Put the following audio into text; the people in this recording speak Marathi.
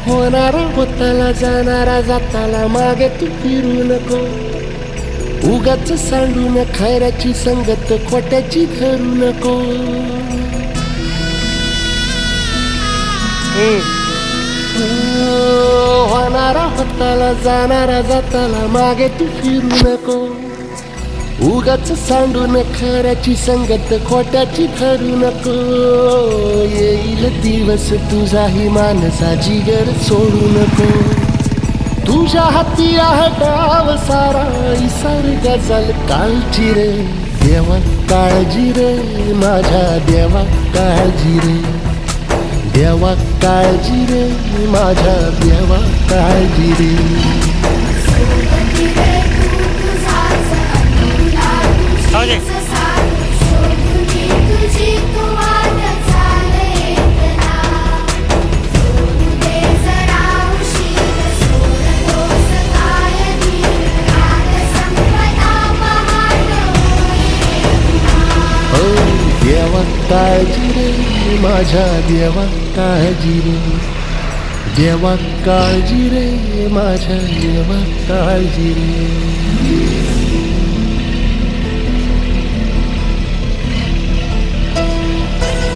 होणारा होताला जाणारा जाताला मागे तू फिरू नको. उगाच सांडून खऱ्याची संगत खोट्याची धरू नको. होणारा होताला जाणारा जाताला मागे तू फिरू नको. उगाच सांडून खऱ्याची संगत खोट्याची धरू नको. येईल दिवस तुझाही मानसा जिगर सोडू नको. तुझ्या हाती आहे डाव सारा इसार गजल काळजी रे. देवा काळजी रे माझ्या देवा काळजी रे. देवा काळजी रे माझ्या देवा काळजी रे. देवा काळजी रे माझ्या देवा काळजी रे. देवा काळजी रे माझ्या देवा काळजी रे.